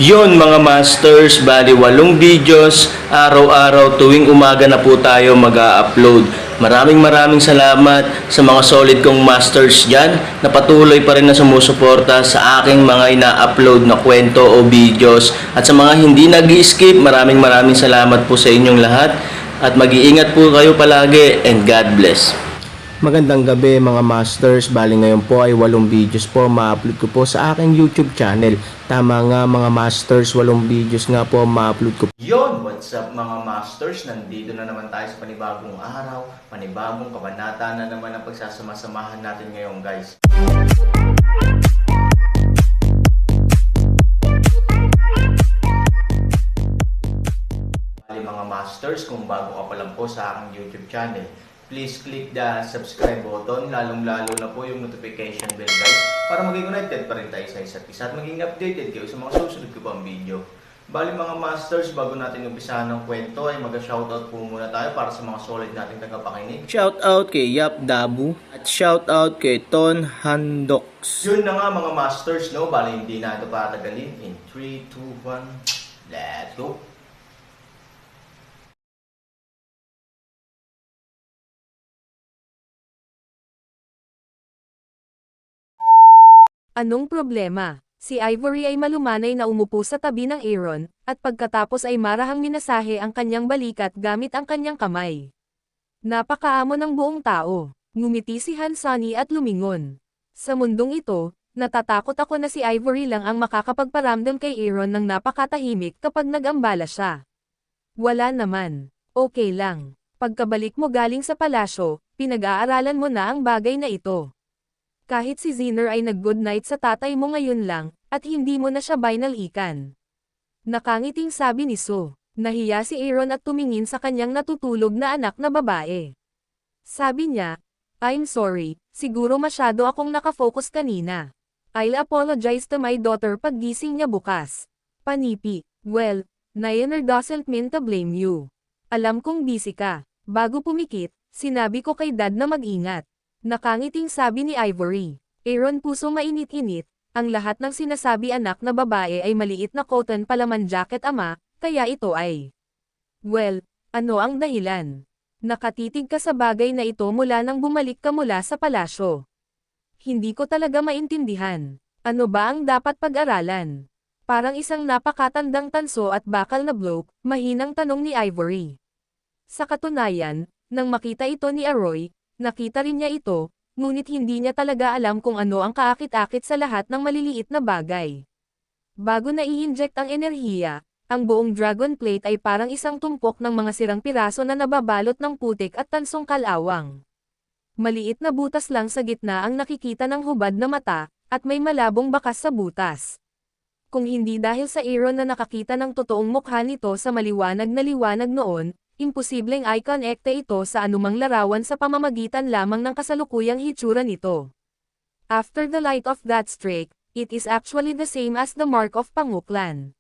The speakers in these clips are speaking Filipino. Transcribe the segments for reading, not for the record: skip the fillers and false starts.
Yon mga masters, bali 8 videos, araw-araw tuwing umaga na po tayo mag-a-upload. Maraming salamat sa mga solid kong masters dyan na patuloy pa rin na sumusuporta sa aking mga ina-upload na kwento o videos. At sa mga hindi nag-skip, maraming salamat po sa inyong lahat. At mag-iingat po kayo palagi and God bless. Magandang gabi mga masters, bali ngayon po ay 8 videos po ma-upload ko po sa aking YouTube channel. Tama nga mga masters, 8 videos nga po ma-upload ko. Yon, what's up mga masters? Nandito na naman tayo sa panibagong araw, panibagong kabanata na naman ang pagsasama-samahan natin ngayon guys. Bali mga masters, kung bago ka pa lang po sa aking YouTube channel, please click the subscribe button, lalong-lalo na po yung notification bell guys, para maging connected pa rin tayo sa isa't isa at maging updated kayo sa mga susunod ko pang video. Bali mga masters, bago natin umpisahan ng kwento ay mag-shoutout po muna tayo para sa mga solid nating tagapakinig. Shoutout kay Yap Dabu at shoutout kay Ton Handox. Yun na nga mga masters, no? Bali hindi na ito patagalin. In 3, 2, 1, let's go! Anong problema? Si Ivory ay malumanay na umupo sa tabi ng Aaron, at pagkatapos ay marahang minasahe ang kanyang balikat gamit ang kanyang kamay. Napakaamo ng buong tao. Ngumiti si Hansani at lumingon. Sa mundong ito, natatakot ako na si Ivory lang ang makakapagparamdam kay Aaron ng napakatahimik kapag nag-ambala siya. Wala naman. Okay lang. Pagkabalik mo galing sa palasyo, pinag-aaralan mo na ang bagay na ito. Kahit si Zinner ay nag-good night sa tatay mo ngayon lang, at hindi mo na siya binalikan. Nakangiting sabi ni So. Nahiya si Aaron at tumingin sa kanyang natutulog na anak na babae. Sabi niya, I'm sorry, siguro masyado akong nakafocus kanina. I'll apologize to my daughter paggising niya bukas. Panipi, well, Nayaner doesn't mean to blame you. Alam kong busy ka. Bago pumikit, sinabi ko kay dad na mag-ingat. Nakangiting sabi ni Ivory. Aaron puso mainit-init, ang lahat ng sinasabi anak na babae ay maliit na cotton palaman jacket ama, kaya ito ay. Well, ano ang dahilan? Nakatitig ka sa bagay na ito mula nang bumalik ka mula sa palasyo. Hindi ko talaga maintindihan. Ano ba ang dapat pag-aralan? Parang isang napakatandang tanso at bakal na bloke, mahinang tanong ni Ivory. Sa katunayan, nang makita ito ni Aroy, nakita rin niya ito, ngunit hindi niya talaga alam kung ano ang kaakit-akit sa lahat ng maliliit na bagay. Bago na i-inject ang enerhiya, ang buong dragon plate ay parang isang tumpok ng mga sirang piraso na nababalot ng putik at tansong kalawang. Maliit na butas lang sa gitna ang nakikita ng hubad na mata, at may malabong bakas sa butas. Kung hindi dahil sa Aaron na nakakita ng totoong mukha nito sa maliwanag na liwanag noon, imposibleng i-connecte ito sa anumang larawan sa pamamagitan lamang ng kasalukuyang hitsura nito. After the light of that streak, it is actually the same as the mark of Pangu clan.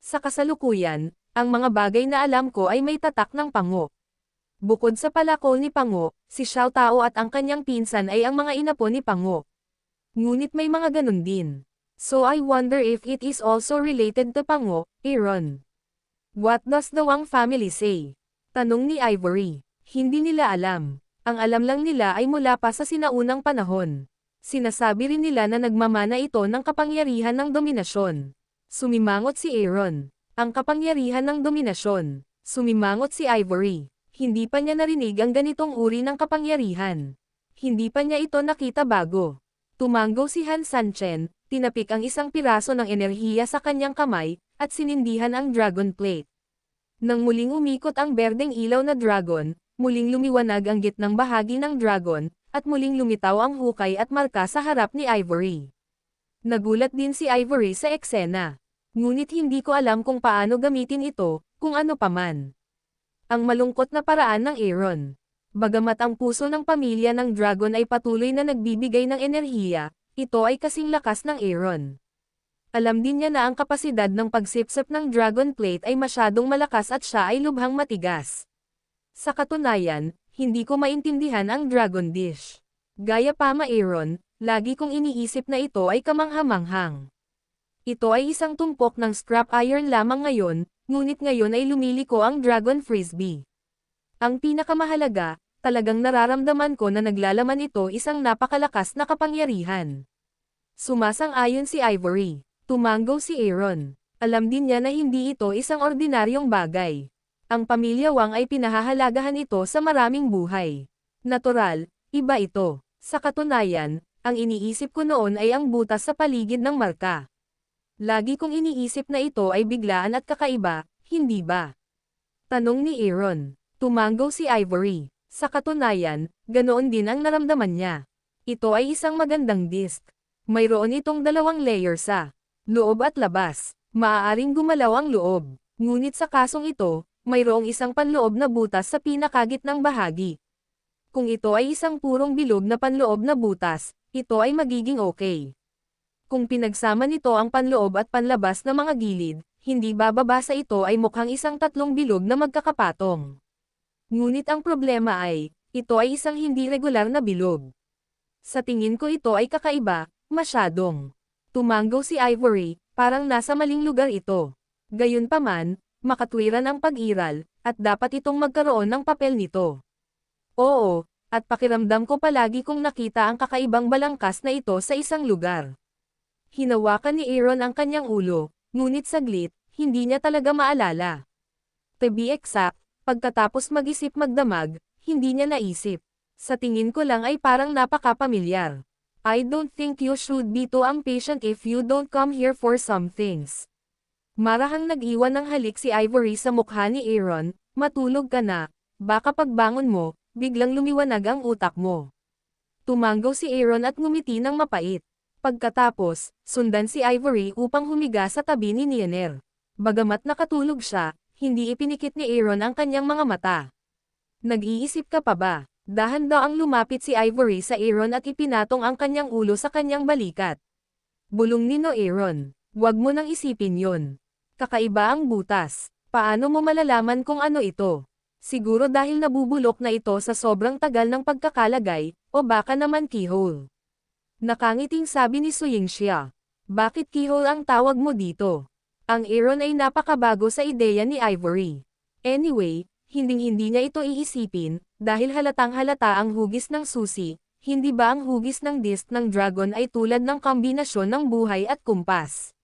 Sa kasalukuyan, ang mga bagay na alam ko ay may tatak ng Pangu. Bukod sa palakol ni Pangu, si Xiao Tao at ang kanyang pinsan ay ang mga inapo ni Pangu. Ngunit may mga ganun din. So I wonder if it is also related to Pangu, Aaron. What does the Wang family say? Tanong ni Ivory. Hindi nila alam. Ang alam lang nila ay mula pa sa sinaunang panahon. Sinasabi rin nila na nagmamana ito ng kapangyarihan ng dominasyon. Sumimangot si Aaron. Ang kapangyarihan ng dominasyon. Sumimangot si Ivory. Hindi pa niya narinig ang ganitong uri ng kapangyarihan. Hindi pa niya ito nakita bago. Tumanggo si Han Sanchen, tinapik ang isang piraso ng enerhiya sa kanyang kamay, at sinindihan ang dragon plate. Nang muling umikot ang berdeng ilaw na dragon, muling lumiwanag ang gitnang bahagi ng dragon, at muling lumitaw ang hukay at marka sa harap ni Ivory. Nagulat din si Ivory sa eksena. Ngunit hindi ko alam kung paano gamitin ito, kung ano paman. Ang malungkot na paraan ng Aaron. Bagamat ang puso ng pamilya ng dragon ay patuloy na nagbibigay ng enerhiya, ito ay kasing lakas ng Aaron. Alam din niya na ang kapasidad ng pagsipsip ng dragon plate ay masyadong malakas at siya ay lubhang matigas. Sa katunayan, hindi ko maintindihan ang dragon dish. Gaya pa ma Aaron, lagi kong iniisip na ito ay kamangha-manghang. Ito ay isang tumpok ng scrap iron lamang ngayon, ngunit ngayon ay lumiliko ang Dragon Frisbee. Ang pinakamahalaga, talagang nararamdaman ko na naglalaman ito isang napakalakas na kapangyarihan. Sumasang-ayon si Ivory. Tumanggo si Aaron. Alam din niya na hindi ito isang ordinaryong bagay. Ang pamilya Wang ay pinahahalagahan ito sa maraming buhay. Natural, iba ito. Sa katunayan, ang iniisip ko noon ay ang butas sa paligid ng marka. Lagi kong iniisip na ito ay biglaan at kakaiba, hindi ba? Tanong ni Aaron. Tumanggo si Ivory. Sa katunayan, ganoon din ang naramdaman niya. Ito ay isang magandang disk. Mayroon itong 2 layer sa loob at labas. Maaaring gumalaw ang loob. Ngunit sa kasong ito, mayroong isang panloob na butas sa pinakagitnang bahagi. Kung ito ay isang purong bilog na panloob na butas, ito ay magiging okay. Kung pinagsama nito ang panloob at panlabas na mga gilid, hindi bababa sa ito ay mukhang isang 3 bilog na magkakapatong. Ngunit ang problema ay, ito ay isang hindi regular na bilog. Sa tingin ko ito ay kakaiba, masyadong. Tumanggo si Ivory, parang nasa maling lugar ito. Gayunpaman, makatwiran ang pag-iral, at dapat itong magkaroon ng papel nito. Oo, at pakiramdam ko palagi kong nakita ang kakaibang balangkas na ito sa isang lugar. Hinawakan ni Aaron ang kanyang ulo, ngunit saglit, hindi niya talaga maalala. To be exact, pagkatapos mag-isip magdamag, hindi niya naisip. Sa tingin ko lang ay parang napaka-pamilyar. I don't think you should be too impatient if you don't come here for some things. Marahang nag-iwan ng halik si Ivory sa mukha ni Aaron, matulog ka na, baka pagbangon mo, biglang lumiwanag ang utak mo. Tumanggo si Aaron at ngumiti ng mapait. Pagkatapos, sundan si Ivory upang humiga sa tabi ni Niner. Bagamat nakatulog siya, hindi ipinikit ni Aaron ang kanyang mga mata. Nag-iisip ka pa ba? Dahan-daang lumapit si Ivory sa Aaron at ipinatong ang kanyang ulo sa kanyang balikat. Bulong ni Aaron, "Wag mo nang isipin yon. Kakaiba ang butas. Paano mo malalaman kung ano ito? Siguro dahil nabubulok na ito sa sobrang tagal ng pagkakalagay, o baka naman keyhole." Nakangiting sabi ni Suyingxia. "Bakit keyhole ang tawag mo dito?" Ang Aaron ay napakabago sa ideya ni Ivory. Anyway, hinding-hindi niya ito iisipin, dahil halatang-halata ang hugis ng susi, hindi ba ang hugis ng disk ng dragon ay tulad ng kombinasyon ng buhay at kumpas?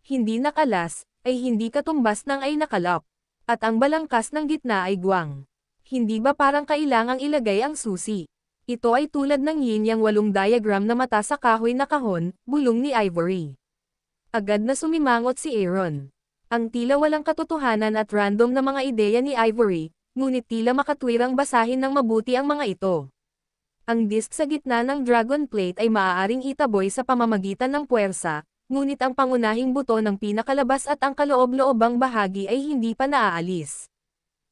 Hindi nakalas, ay hindi katumbas ng ay nakalap. At ang balangkas ng gitna ay guwang. Hindi ba parang kailangang ilagay ang susi? Ito ay tulad ng yin-yang 8 diagram na mata sa kahoy na kahon, bulong ni Ivory. Agad na sumimangot si Aaron. Ang tila walang katotohanan at random na mga ideya ni Ivory, ngunit tila makatwirang basahin ng mabuti ang mga ito. Ang disk sa gitna ng dragon plate ay maaaring itaboy sa pamamagitan ng puwersa, ngunit ang pangunahing buto ng pinakalabas at ang kaloob-loobang bahagi ay hindi pa naaalis.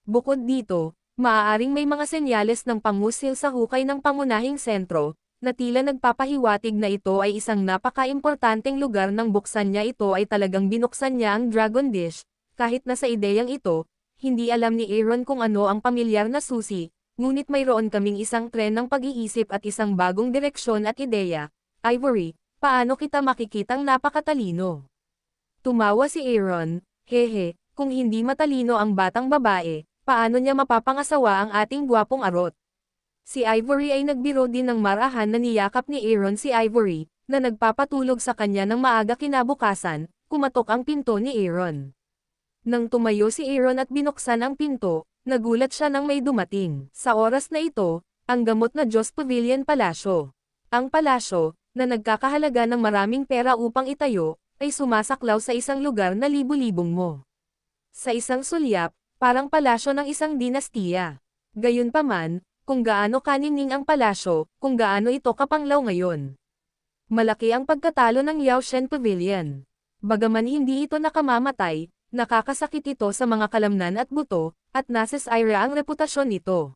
Bukod dito, maaaring may mga senyales ng pangusil sa hukay ng pangunahing sentro, na tila nagpapahiwatig na ito ay isang napaka-importanteng lugar nang buksan niya ito ay talagang binuksan niya ang dragon dish, kahit na sa ideyang ito, hindi alam ni Aaron kung ano ang pamilyar na susi, ngunit mayroon kaming isang tren ng pag-iisip at isang bagong direksyon at ideya. Ivory, paano kita makikitang napakatalino? Tumawa si Aaron, "Hehe, kung hindi matalino ang batang babae, paano niya mapapangasawa ang ating gwapong arot?" Si Ivory ay nagbiro din ng marahan na niyakap ni Aaron si Ivory, na nagpapatulog sa kanya ng maaga kinabukasan, kumatok ang pinto ni Aaron. Nang tumayo si Aaron at binuksan ang pinto, nagulat siya nang may dumating. Sa oras na ito, ang gamot na Diyos Pavilion Palasyo. Ang palasyo, na nagkakahalaga ng maraming pera upang itayo, ay sumasaklaw sa isang lugar na libu-libong mo. Sa isang sulyap, parang palasyo ng isang dinastiya. Gayunpaman, kung gaano kanining ang palasyo, kung gaano ito kapanglaw ngayon. Malaki ang pagkatalo ng Yaoshen Pavilion. Bagaman hindi ito nakamamatay, nakakasakit ito sa mga kalamnan at buto, at nasisira ang reputasyon nito.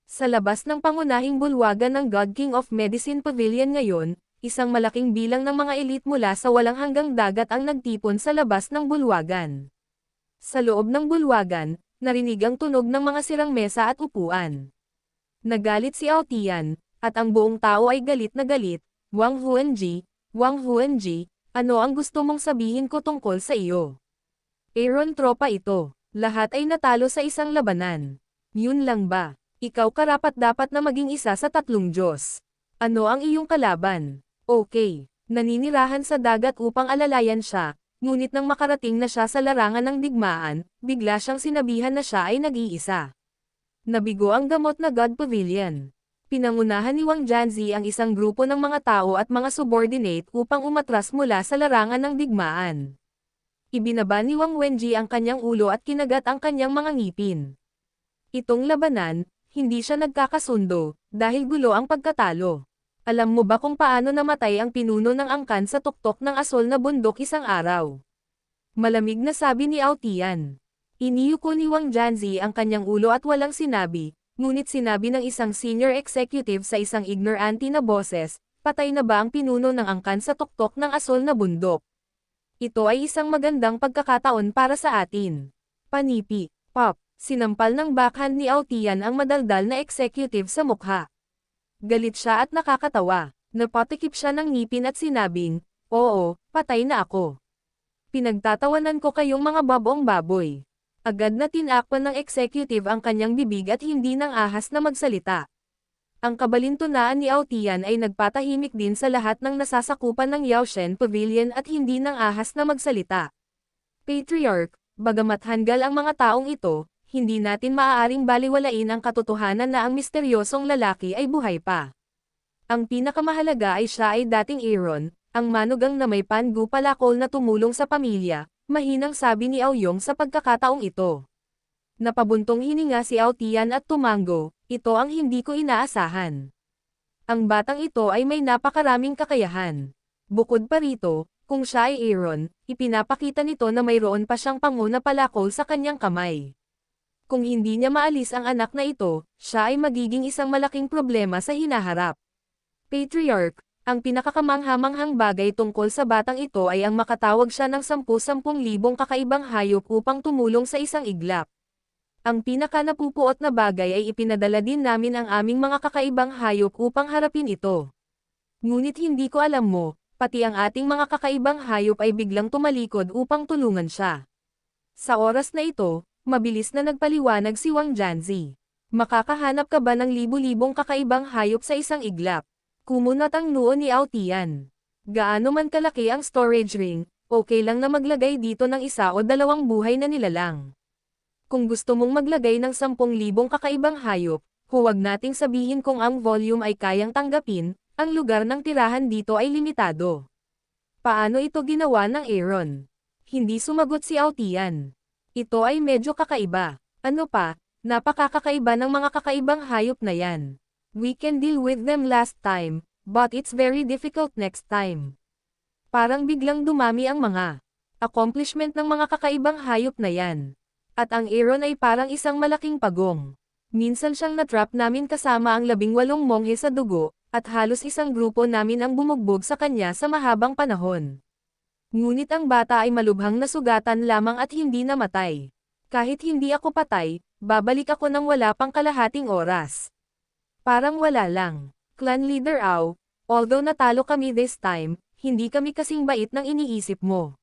Sa labas ng pangunahing bulwagan ng God King of Medicine Pavilion ngayon, isang malaking bilang ng mga elite mula sa walang hanggang dagat ang nagtipon sa labas ng bulwagan. Sa loob ng bulwagan, narinig ang tunog ng mga sirang mesa at upuan. Nagalit si Aotian, at ang buong tao ay galit na galit. Wang Huanji, Ano ang gusto mong sabihin ko tungkol sa iyo? Aaron, tropa ito. Lahat ay natalo sa isang labanan. Yun lang ba? Ikaw karapat-dapat na maging isa sa tatlong Diyos. Ano ang iyong kalaban? Okay. Naninirahan sa dagat upang alalayan siya, ngunit nang makarating na siya sa larangan ng digmaan, bigla siyang sinabihan na siya ay nag-iisa. Nabigo ang gamot na God Pavilion. Pinangunahan ni Wang Janzi ang isang grupo ng mga tao at mga subordinate upang umatras mula sa larangan ng digmaan. Ibinaba ni Wang Wenji ang kanyang ulo at kinagat ang kanyang mga ngipin. Itong labanan, hindi siya nagkakasundo, dahil gulo ang pagkatalo. Alam mo ba kung paano namatay ang pinuno ng angkan sa tuktok ng asol na bundok isang araw? Malamig na sabi ni Aotian. Iniyuko ni Wang Janzi ang kanyang ulo at walang sinabi, ngunit sinabi ng isang senior executive sa isang ignorante na boses, patay na ba ang pinuno ng angkan sa tuktok ng asol na bundok? Ito ay isang magandang pagkakataon para sa atin. Panipi, pop, sinampal ng backhand ni Aotian ang madaldal na executive sa mukha. Galit siya at nakakatawa. Napatikip siya ng ngipin at sinabing, "Oo, patay na ako." Pinagtatawanan ko kayong mga babong baboy. Agad na tinakpan ng executive ang kanyang bibig at hindi nang ahas na magsalita. Ang kabalintunaan ni Aotian ay nagpatahimik din sa lahat ng nasasakupan ng Yaoshen Pavilion at hindi nang ahas na magsalita. Patriarch, bagamat hanggal ang mga taong ito, hindi natin maaaring baliwalain ang katotohanan na ang misteryosong lalaki ay buhay pa. Ang pinakamahalaga ay siya ay dating Aaron, ang manugang na may panggupalakol na tumulong sa pamilya, mahinang sabi ni Aoyong sa pagkakataong ito. Napabuntong hininga si Aotian at tumango, ito ang hindi ko inaasahan. Ang batang ito ay may napakaraming kakayahan. Bukod pa rito, kung siya ay Aaron, ipinapakita nito na mayroon pa siyang panguna palakol sa kanyang kamay. Kung hindi niya maalis ang anak na ito, siya ay magiging isang malaking problema sa hinaharap. Patriarch, ang pinakakamanghamanghang bagay tungkol sa batang ito ay ang makatawag siya ng 10,000 kakaibang hayop upang tumulong sa isang iglap. Ang pinakanapupuot na bagay ay ipinadala din namin ang aming mga kakaibang hayop upang harapin ito. Ngunit hindi ko alam mo, pati ang ating mga kakaibang hayop ay biglang tumalikod upang tulungan siya. Sa oras na ito, mabilis na nagpaliwanag si Wang Janzi. Makakahanap ka ba ng libu-libong kakaibang hayop sa isang iglap? Kumunat ang noo ni Aotian. Gaano man kalaki ang storage ring, okay lang na maglagay dito ng 1 o 2 buhay na nilalang. Kung gusto mong maglagay ng 10,000 kakaibang hayop, huwag nating sabihin kung ang volume ay kayang tanggapin, ang lugar ng tirahan dito ay limitado. Paano ito ginawa ng Aaron? Hindi sumagot si Aotian. Ito ay medyo kakaiba. Ano pa, napakakakaiba ng mga kakaibang hayop na yan. We can deal with them last time, but it's very difficult next time. Parang biglang dumami ang mga accomplishment ng mga kakaibang hayop na yan. At ang Aaron ay parang isang malaking pagong. Minsan siyang natrap namin kasama ang 18 monghe sa dugo, at halos isang grupo namin ang bumugbog sa kanya sa mahabang panahon. Ngunit ang bata ay malubhang nasugatan lamang at hindi namatay. Kahit hindi ako patay, babalik ako ng wala pang kalahating oras. Parang wala lang. Clan Leader Ao, although natalo kami this time, hindi kami kasing bait ng iniisip mo.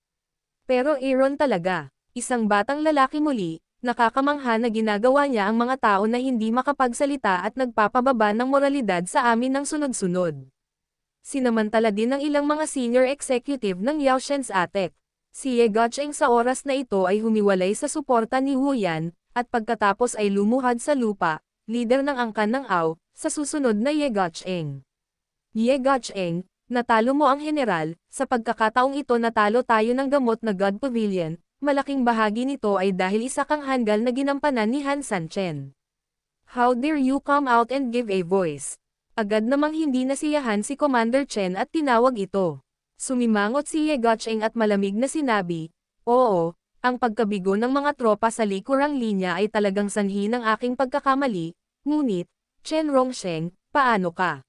Pero Aaron talaga, isang batang lalaki muli, nakakamangha na ginagawa niya ang mga tao na hindi makapagsalita at nagpapababa ng moralidad sa amin ng sunod-sunod. Sinamantala din ng ilang mga senior executive ng Yaoshen's Atek. Si Ye Guocheng sa oras na ito ay humiwalay sa suporta ni Hu Yan, at pagkatapos ay lumuhad sa lupa, leader ng angkan ng Ao, sa susunod na Ye Guocheng. Ye Guocheng, natalo mo ang general, sa pagkakataong ito natalo tayo ng gamot na God Pavilion, malaking bahagi nito ay dahil isa kang hanggal na ginampanan ni Han Sanchen. How dare you come out and give a voice? Agad namang hindi nasiyahan si Commander Chen at tinawag ito. Sumimangot si Ye Guocheng at malamig na sinabi, "Oo, ang pagkabigo ng mga tropa sa likurang linya ay talagang sanhi ng aking pagkakamali, ngunit, Chen Rongsheng, paano ka?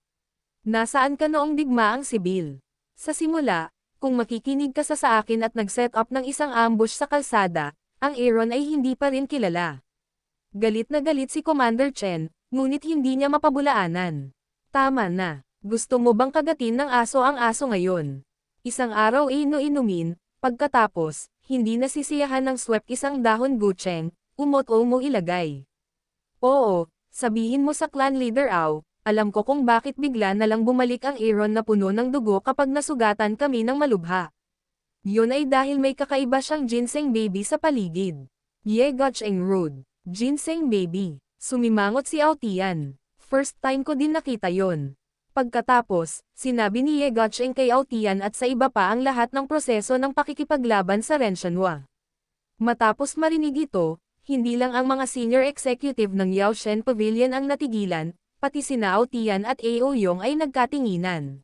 Nasaan ka noong digmaang sibil? Sa simula, kung makikinig ka sa akin at nag-set up ng isang ambush sa kalsada, ang Aaron ay hindi pa rin kilala." Galit na galit si Commander Chen, ngunit hindi niya mapabulaanan. Tama na. Gusto mo bang kagatin ng aso ang aso ngayon? Isang araw inumin, pagkatapos, hindi nasisiyahan ng swep isang dahon gucheng, umot-o mo ilagay. Oo, sabihin mo sa clan leader Au, alam ko kung bakit bigla na lang bumalik ang Aaron na puno ng dugo kapag nasugatan kami ng malubha. Yun ay dahil may kakaiba siyang ginseng baby sa paligid. Ye Gotcheng Rude, ginseng baby. Sumimangot si Aotian. First time ko din nakita yon. Pagkatapos, sinabi ni Ye Gotcheng kay Aotian at sa iba pa ang lahat ng proseso ng pakikipaglaban sa Renshanhua. Matapos marinig ito, hindi lang ang mga senior executive ng Yaoshen Pavilion ang natigilan, pati sina Aotian at Ao Yong ay nagkatinginan.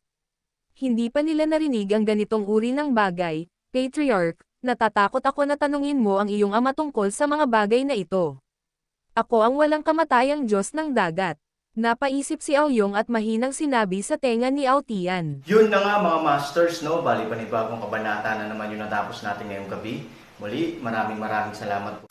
Hindi pa nila narinig ang ganitong uri ng bagay, Patriarch, natatakot ako na tanungin mo ang iyong ama tungkol sa mga bagay na ito. Ako ang walang kamatayang Diyos ng dagat. Napaisip si Aoyong at mahinang sinabi sa tenga ni Aotian. Yun na nga mga masters, no? Bali panibagong kabanata na naman yung natapos natin ngayong gabi. Muli, maraming salamat po.